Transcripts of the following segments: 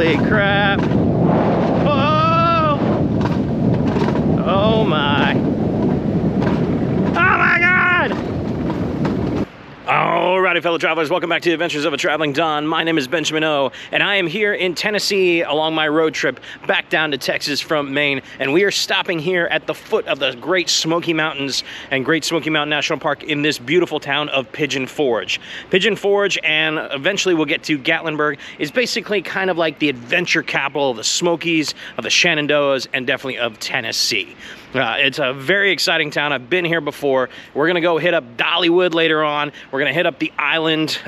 Holy crap. Whoa! Oh my. Oh my God! Alrighty, fellow travelers, welcome back to the Adventures of a Traveling Don. My name is Benjamin O, and I am here in Tennessee along my road trip back down to Texas from Maine, and we are stopping here at the foot of the Great Smoky Mountains and Great Smoky Mountain National Park in this beautiful town of Pigeon Forge. Pigeon Forge, and eventually we'll get to Gatlinburg, is basically kind of like the adventure capital of the Smokies, of the Shenandoahs, and definitely of Tennessee. It's a very exciting town. I've been here before. We're gonna go hit up Dollywood later on. We're gonna hit up the Island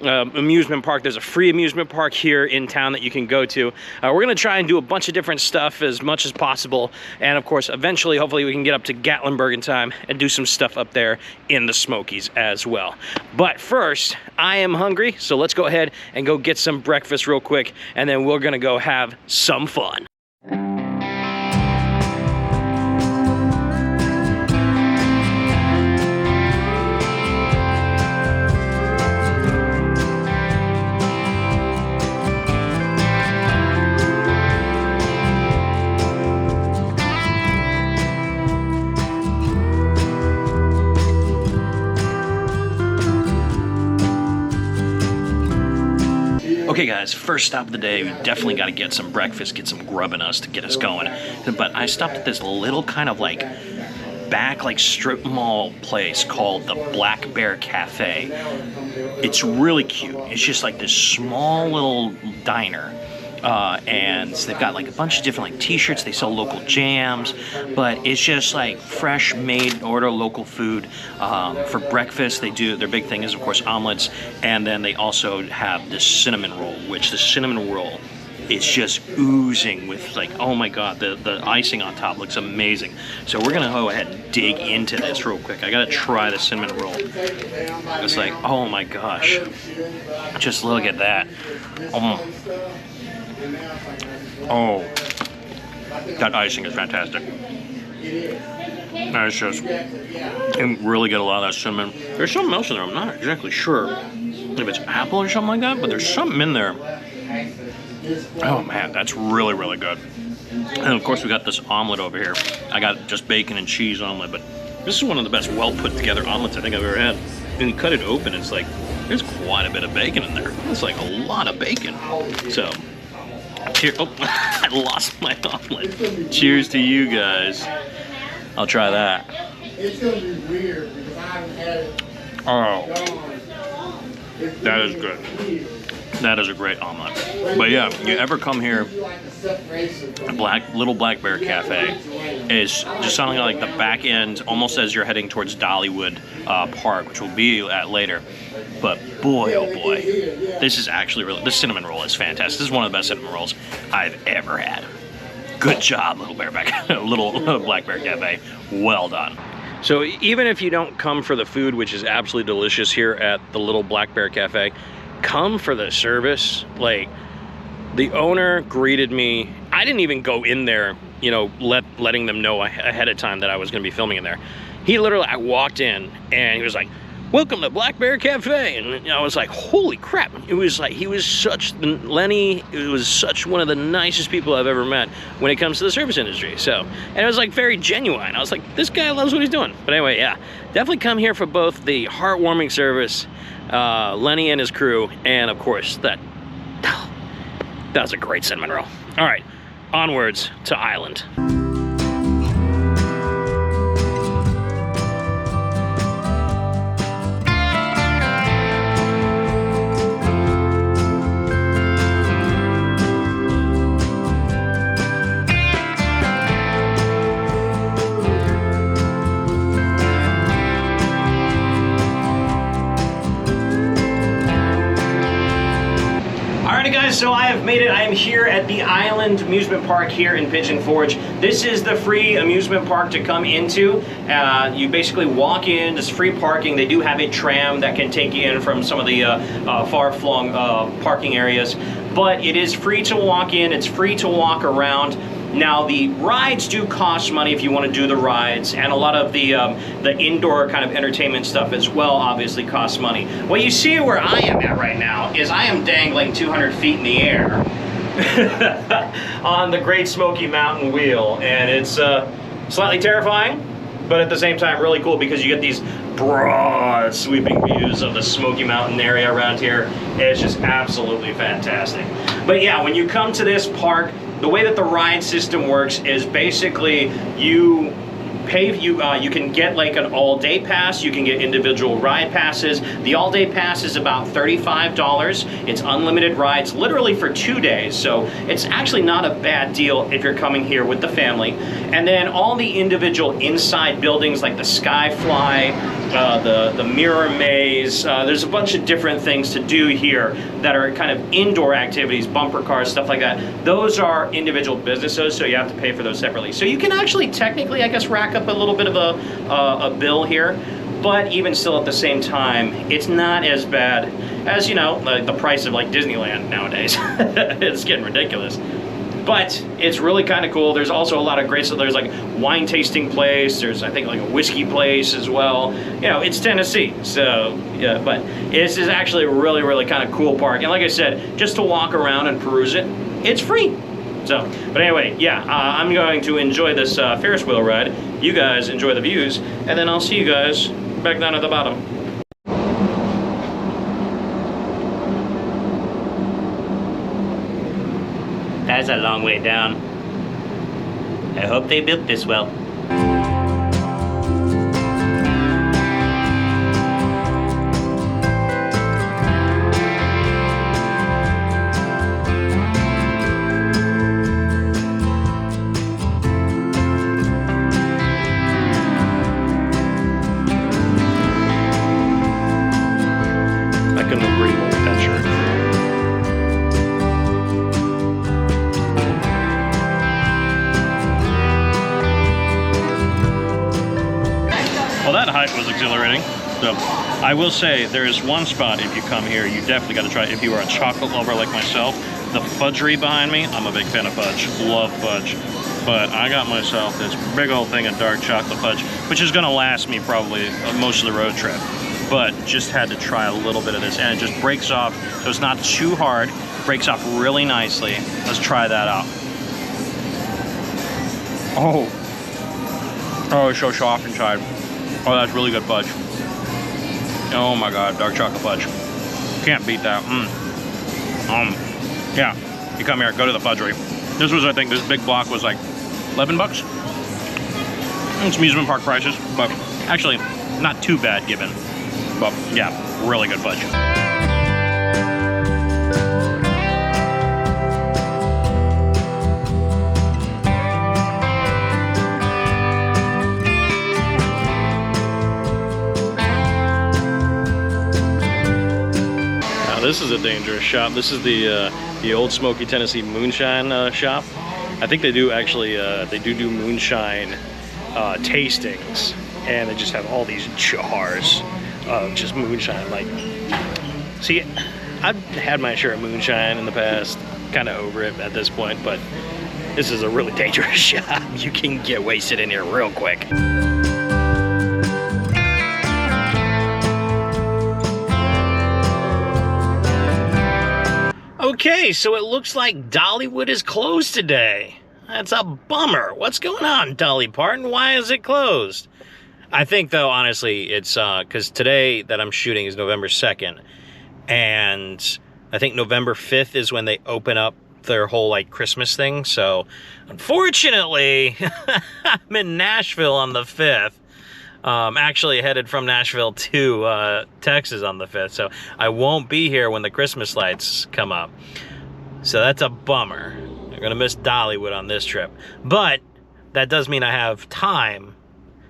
Amusement Park. There's a free amusement park here in town that you can go to. We're gonna try and do a bunch of different stuff as much as possible. And of course, eventually, hopefully we can get up to Gatlinburg in time and do some stuff up there in the Smokies as well. But first, I am hungry, so let's go ahead and go get some breakfast real quick, and then we're gonna go have some fun. Okay guys, first stop of the day, we definitely got to get some breakfast, get some grub in us to get us going. But I stopped at this little kind of like back like strip mall place called the Black Bear Cafe. It's really cute. It's just like this small little diner. And they've got like a bunch of different like t-shirts. They sell local jams, but it's just like fresh made, order local food. For breakfast, they do, their big thing is of course omelets, and then they also have this cinnamon roll, which the cinnamon roll is just oozing with like, oh my God, the icing on top looks amazing. So we're gonna go ahead and dig into this real quick. I gotta try the cinnamon roll. It's like, oh my gosh, just look at that. Oh, that icing is fantastic. That is just, you really get a lot of that cinnamon. There's something else in there, I'm not exactly sure if it's apple or something like that, but there's something in there. Oh man, that's really, really good. And of course we got this omelet over here. I got just bacon and cheese omelet, but this is one of the best well put together omelets I think I've ever had. When you cut it open, it's like, there's quite a bit of bacon in there. It's like a lot of bacon. So, here, oh, I lost my omelet. Cheers to you guys. I'll try that. It's gonna be weird because I haven't had it. Oh, that is good. That is a great omelet. But yeah, you ever come here, Little Black Bear Cafe is just sounding like the back end, almost as you're heading towards Dollywood Park, which we'll be at later. But boy, oh boy, this is actually really, this cinnamon roll is fantastic. This is one of the best cinnamon rolls I've ever had. Good job, Little Black Bear Cafe. Well done. So even if you don't come for the food, which is absolutely delicious here at the Little Black Bear Cafe, come for the service. Like, the owner greeted me. I didn't even go in there, you know, letting them know ahead of time that I was gonna be filming in there. He literally, I walked in and he was like, "Welcome to Black Bear Cafe." And I was like, holy crap. It was like, he was such, Lenny, it was such one of the nicest people I've ever met when it comes to the service industry. So, and it was like very genuine. I was like, this guy loves what he's doing. But anyway, yeah, definitely come here for both the heartwarming service, Lenny and his crew, and of course, that was a great cinnamon roll. All right, onwards to Island. So I have made it. I am here at the Island Amusement Park here in Pigeon Forge. This is the free amusement park to come into. You basically walk in, it's free parking. They do have a tram that can take you in from some of the far-flung parking areas. But it is free to walk in, it's free to walk around. Now the rides do cost money if you want to do the rides, and a lot of the indoor kind of entertainment stuff as well obviously costs money. What you see where I am at right now is I am dangling 200 feet in the air on the Great Smoky Mountain Wheel, and it's slightly terrifying, but at the same time really cool because you get these broad sweeping views of the Smoky Mountain area around here. It's just absolutely fantastic. But yeah, when you come to this park, the way that the ride system works is basically you can get like an all-day pass, you can get individual ride passes. The all-day pass is about $35. It's unlimited rides literally for 2 days, so it's actually not a bad deal if you're coming here with the family. And then all the individual inside buildings like the Skyfly, the Mirror Maze, there's a bunch of different things to do here that are kind of indoor activities, bumper cars, stuff like that. Those are individual businesses, so you have to pay for those separately. So you can actually technically, I guess, rack up a little bit of a bill here, but even still at the same time, it's not as bad as, you know, the price of like Disneyland nowadays. It's getting ridiculous. But it's really kind of cool. There's also a lot of great stuff. There's like wine tasting place. There's, I think, like a whiskey place as well. You know, it's Tennessee, so yeah. But this is actually a really, really kind of cool park. And like I said, just to walk around and peruse it, it's free. So, but anyway, yeah, I'm going to enjoy this Ferris wheel ride. You guys enjoy the views, and then I'll see you guys back down at the bottom. That's a long way down. I hope they built this well. I couldn't agree more with that shirt. Well, that hike was exhilarating. So I will say there is one spot if you come here you definitely got to try. If you are a chocolate lover like myself, the fudgery behind me, I'm a big fan of fudge, love fudge. But I got myself this big old thing of dark chocolate fudge, which is gonna last me probably most of the road trip. But just had to try a little bit of this, and it just breaks off, so it's not too hard, breaks off really nicely. Let's try that out. Oh, it's so soft inside. Oh, that's really good fudge. Oh my God, dark chocolate fudge. Can't beat that. Yeah, you come here, go to the fudgery. This was, I think, this big block was like 11 bucks. It's amusement park prices, but actually not too bad given. But yeah, really good fudge. This is a dangerous shop. This is the old Smoky, Tennessee moonshine shop. I think they do actually, they do moonshine tastings, and they just have all these jars of just moonshine. Like, see, I've had my share of moonshine in the past, kind of over it at this point, but this is a really dangerous shop. You can get wasted in here real quick. Okay, so it looks like Dollywood is closed today. That's a bummer. What's going on, Dolly Parton? Why is it closed? I think, though, honestly, it's because today that I'm shooting is November 2nd. And I think November 5th is when they open up their whole, like, Christmas thing. So, unfortunately, I'm in Nashville on the 5th. Actually headed from Nashville to Texas on the 5th, so I won't be here when the Christmas lights come up. So that's a bummer. I'm gonna miss Dollywood on this trip. But that does mean I have time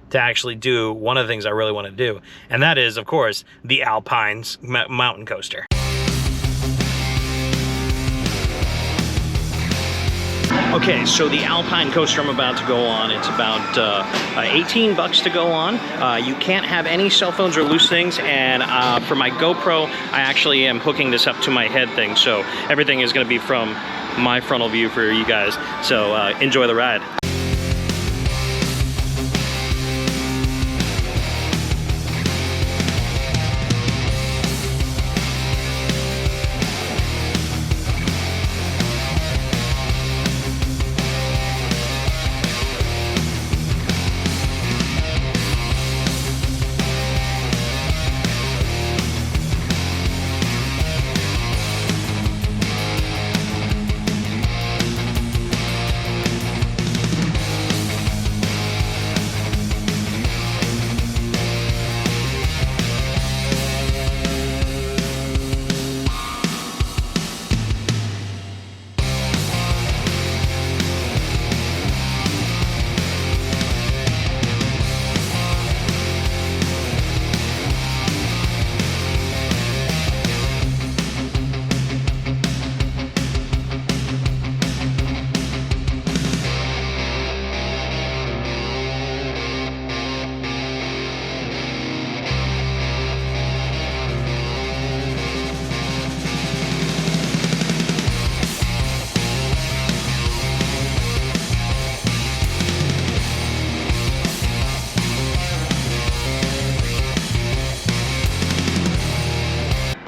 to actually do one of the things I really want to do, and that is, of course, the Alpine Mountain Coaster. Okay, so the Alpine Coaster I'm about to go on, it's about 18 bucks to go on. You can't have any cell phones or loose things, and for my GoPro, I actually am hooking this up to my head thing, so everything is gonna be from my frontal view for you guys. So enjoy the ride.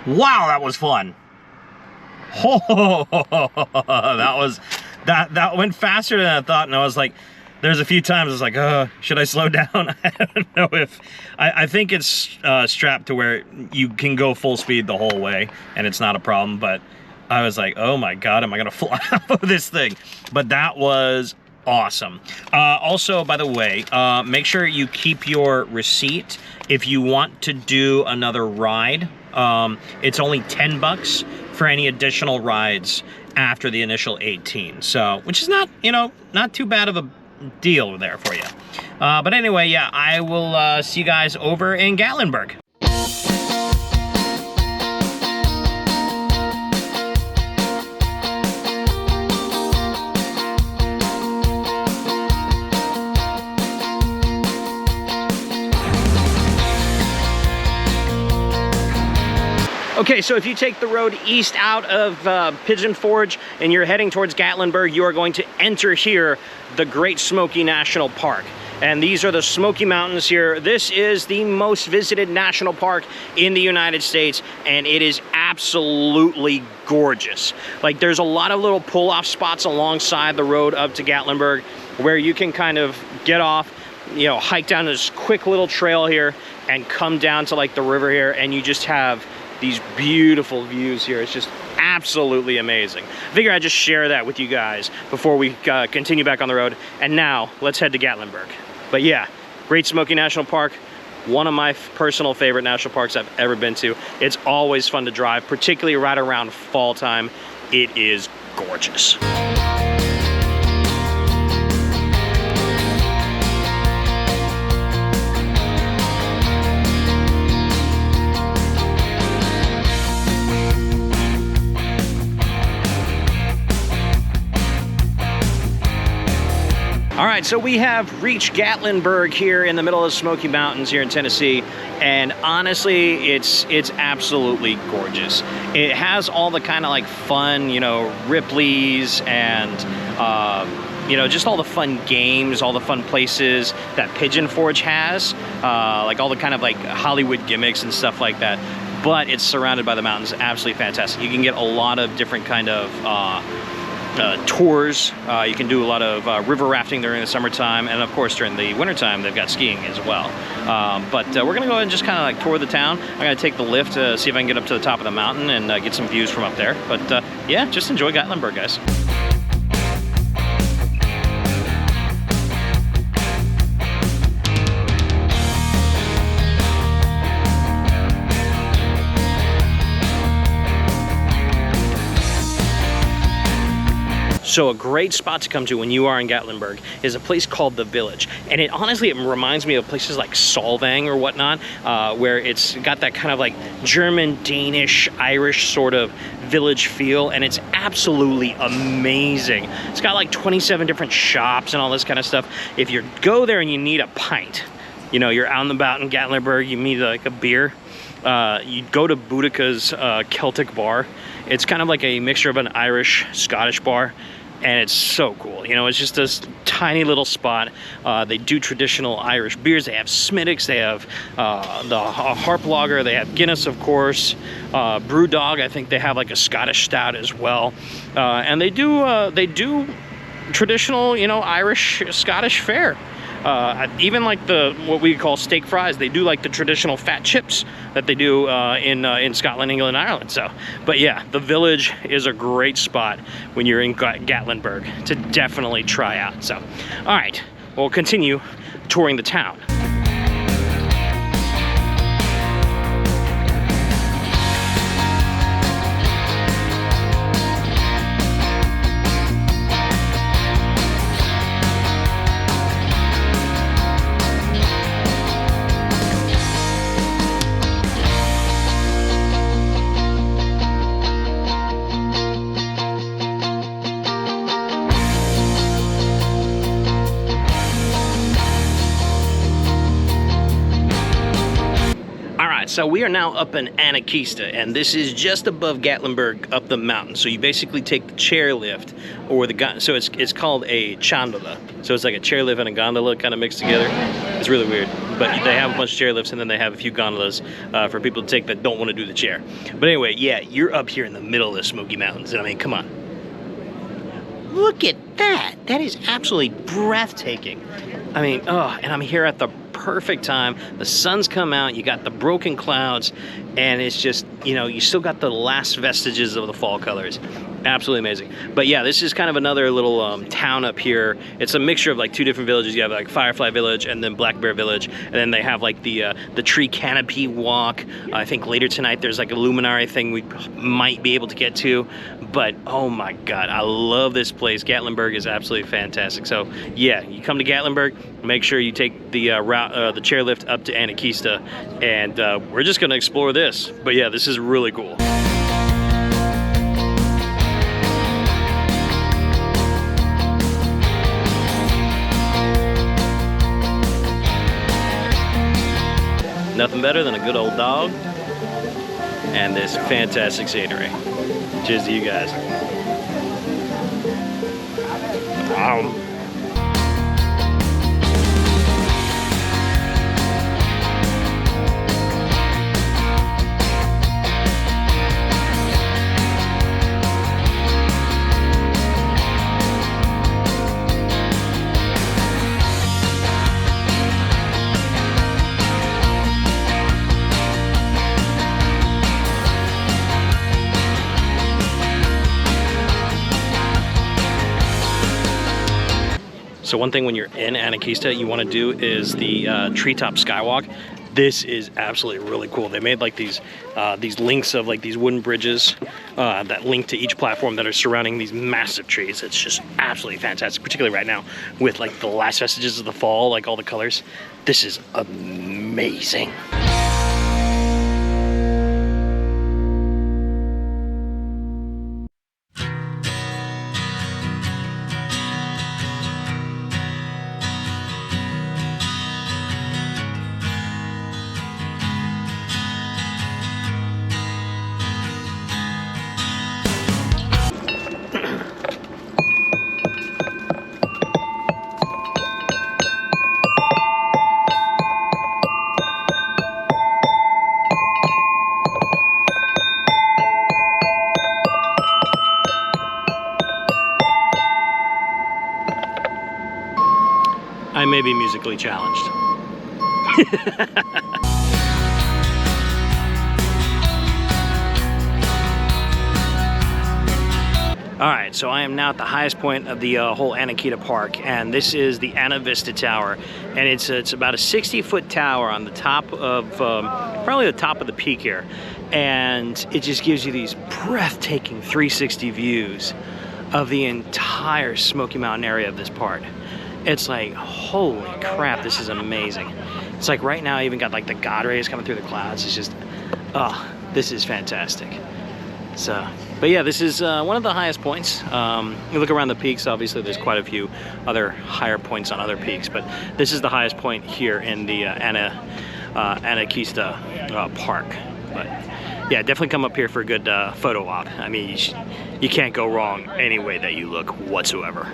Wow, that was fun. Oh, that went faster than I thought, and I was like, there's a few times I was like, oh, should I slow down? I don't know if, I think it's strapped to where you can go full speed the whole way, and it's not a problem, but I was like, oh my God, am I gonna fly off of this thing? But that was awesome. Also, by the way, make sure you keep your receipt if you want to do another ride. It's only $10 for any additional rides after the initial 18. So, which is not, you know, not too bad of a deal there for you. But anyway, yeah, I will see you guys over in Gatlinburg. Okay, so if you take the road east out of Pigeon Forge and you're heading towards Gatlinburg, you are going to enter here the Great Smoky National Park. And these are the Smoky Mountains here. This is the most visited national park in the United States, and it is absolutely gorgeous. Like, there's a lot of little pull-off spots alongside the road up to Gatlinburg where you can kind of get off, you know, hike down this quick little trail here and come down to like the river here, and you just have these beautiful views here. It's just absolutely amazing. I figure I'd just share that with you guys before we continue back on the road. And now let's head to Gatlinburg. But yeah, Great Smoky National Park, one of my personal favorite national parks I've ever been to. It's always fun to drive, particularly right around fall time. It is gorgeous. All right, so we have reached Gatlinburg here in the middle of the Smoky Mountains here in Tennessee, and honestly, it's absolutely gorgeous. It has all the kind of like fun, you know, Ripley's and you know, just all the fun games, all the fun places that Pigeon Forge has, like all the kind of like Hollywood gimmicks and stuff like that. But it's surrounded by the mountains. Absolutely fantastic. You can get a lot of different kind of tours. You can do a lot of river rafting during the summertime, and of course during the wintertime they've got skiing as well. But we're gonna go ahead and just kind of like tour the town. I'm gonna take the lift to see if I can get up to the top of the mountain and get some views from up there. But yeah, just enjoy Gatlinburg, guys. So a great spot to come to when you are in Gatlinburg is a place called The Village. And it honestly, it reminds me of places like Solvang or whatnot, where it's got that kind of like German, Danish, Irish sort of village feel, and it's absolutely amazing. It's got like 27 different shops and all this kind of stuff. If you go there and you need a pint, you know, you're out and about in Gatlinburg, you need like a beer, you go to Boudica's Celtic bar. It's kind of like a mixture of an Irish, Scottish bar. And it's so cool. You know, it's just this tiny little spot. They do traditional Irish beers. They have Smittix, they have the Harp Lager, they have Guinness, of course. Brewdog, I think they have like a Scottish stout as well. And they do traditional, you know, Irish, Scottish fare. Even like what we call steak fries, they do like the traditional fat chips that they do in Scotland, England, and Ireland. So, but yeah, The Village is a great spot when you're in Gatlinburg to definitely try out. So, all right, we'll continue touring the town. So we are now up in Anakeesta, and this is just above Gatlinburg up the mountain. So you basically take the chairlift, or so it's called a chandola. So it's like a chairlift and a gondola kind of mixed together. It's really weird, but they have a bunch of chairlifts, and then they have a few gondolas for people to take that don't want to do the chair. But anyway, yeah, you're up here in the middle of the Smoky Mountains, and I mean, come on. Look at that. That is absolutely breathtaking. I mean, oh, and I'm here at the perfect time. The sun's come out, you got the broken clouds, and it's just, you know, you still got the last vestiges of the fall colors. Absolutely amazing. But yeah, this is kind of another little town up here. It's a mixture of like two different villages. You have like Firefly Village and then Black Bear Village, and then they have like the tree canopy walk. I think later tonight there's like a luminary thing we might be able to get to. But oh my God, I love this place. Gatlinburg is absolutely fantastic. So yeah, you come to Gatlinburg, make sure you take the route, the chairlift up to Anakeesta, and we're just gonna explore this. But yeah, this is really cool. Nothing better than a good old dog and this fantastic scenery. Cheers to you guys. So one thing when you're in Anakeesta you want to do is the treetop skywalk. This is absolutely really cool. They made like these links of like these wooden bridges that link to each platform that are surrounding these massive trees. It's just absolutely fantastic, particularly right now with like the last vestiges of the fall, like all the colors. This is amazing. I may be musically challenged. Alright, so I am now at the highest point of the whole Anakeesta Park, and this is the Ana Vista Tower, and it's about a 60-foot tower on the top of, probably the top of the peak here, and it just gives you these breathtaking 360 views of the entire Smoky Mountain area of this park. It's like, holy crap, this is amazing. It's like right now I even got like the God rays coming through the clouds. It's just, oh, this is fantastic. So, but yeah, this is one of the highest points. You look around the peaks, obviously there's quite a few other higher points on other peaks, but this is the highest point here in the Anakeesta Park. But yeah, definitely come up here for a good photo op. I mean, you can't go wrong any way that you look whatsoever.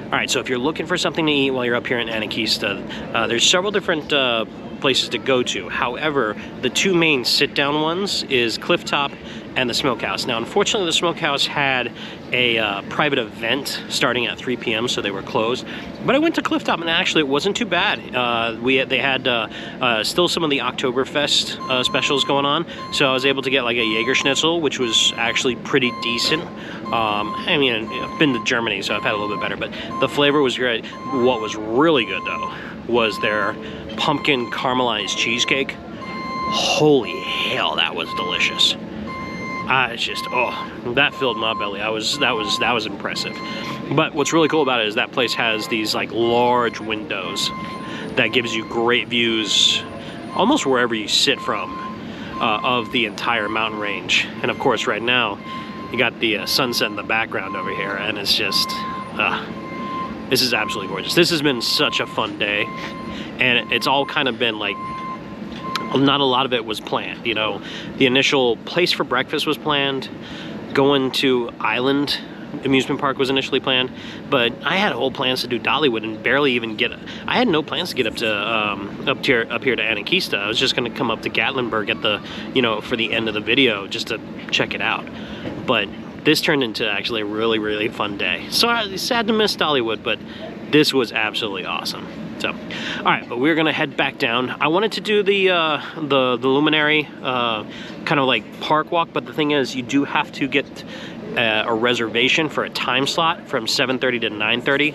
Alright, so if you're looking for something to eat while you're up here in Anakeesta, there's several different places to go to. However, the two main sit-down ones is Clifftop and the Smokehouse. Now, unfortunately, the Smokehouse had a private event starting at 3 p.m., so they were closed. But I went to Clifftop, and actually, it wasn't too bad. They had still some of the Oktoberfest specials going on, so I was able to get like a Jaeger Schnitzel, which was actually pretty decent. I mean, I've been to Germany, so I've had a little bit better, but the flavor was great. What was really good, though, was their pumpkin caramelized cheesecake. Holy hell, that was delicious. It's just, oh, that filled my belly. That was impressive. But what's really cool about it is that place has these like large windows that gives you great views almost wherever you sit from of the entire mountain range. And of course, right now, you got the sunset in the background over here, and it's just, this is absolutely gorgeous. This has been such a fun day, and it's all kind of been like, not a lot of it was planned, you know. The initial place for breakfast was planned. Going to Island Amusement Park was initially planned, but I had whole plans to do Dollywood and barely even get. I had no plans to get up to up here to Anakeesta. I was just going to come up to Gatlinburg at the, you know, for the end of the video just to check it out. But this turned into actually a really, really fun day. So I sad to miss Dollywood, but this was absolutely awesome. So, all right, but we're gonna head back down. I wanted to do the luminary kind of like park walk, but the thing is, you do have to get a reservation for a time slot from 7:30 to 9:30.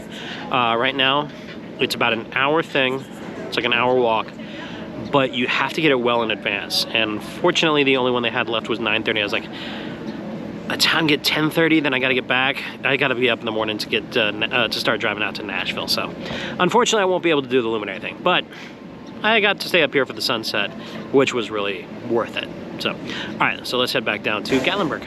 Right now, it's about an hour thing. It's like an hour walk, but you have to get it well in advance. And fortunately, the only one they had left was 9:30. I was like, by the time I get 10:30, then I gotta get back. I gotta be up in the morning to get to start driving out to Nashville. So unfortunately I won't be able to do the luminary thing, but I got to stay up here for the sunset, which was really worth it. So, all right, so let's head back down to Gatlinburg.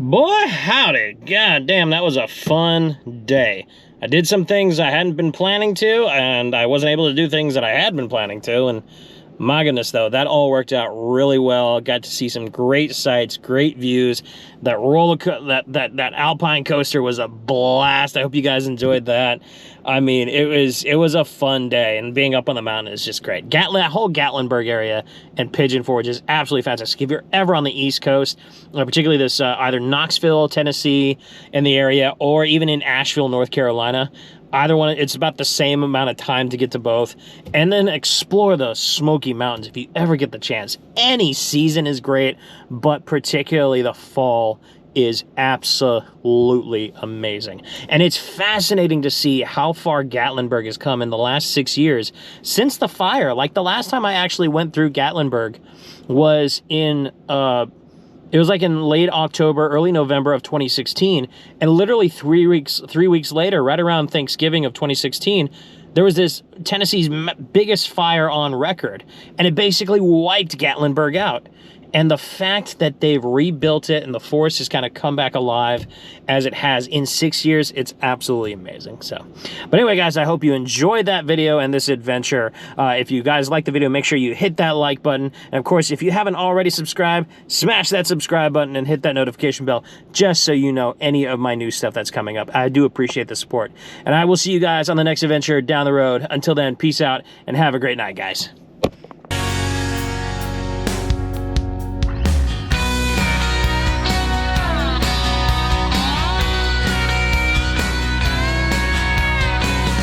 Boy, howdy. God damn, that was a fun day. I did some things I hadn't been planning to, and I wasn't able to do things that I had been planning to, and my goodness, though, that all worked out really well. Got to see some great sights, great views. That that Alpine coaster was a blast. I hope you guys enjoyed that. I mean, it was a fun day, and being up on the mountain is just great. That whole Gatlinburg area and Pigeon Forge is absolutely fantastic. If you're ever on the East Coast, particularly this either Knoxville, Tennessee, in the area, or even in Asheville, North Carolina, either one, it's about the same amount of time to get to both. And then explore the Smoky Mountains if you ever get the chance. Any season is great, but particularly the fall is absolutely amazing. And it's fascinating to see how far Gatlinburg has come in the last 6 years since the fire. Like, the last time I actually went through Gatlinburg was in it was like in late October, early November of 2016, and literally 3 weeks later, right around Thanksgiving of 2016, there was this Tennessee's biggest fire on record, and it basically wiped Gatlinburg out. And the fact that they've rebuilt it and the forest has kind of come back alive as it has in 6 years, it's absolutely amazing. So, but anyway, guys, I hope you enjoyed that video and this adventure. If you guys like the video, make sure you hit that like button. And of course, if you haven't already subscribed, smash that subscribe button and hit that notification bell just so you know any of my new stuff that's coming up. I do appreciate the support. And I will see you guys on the next adventure down the road. Until then, peace out and have a great night, guys.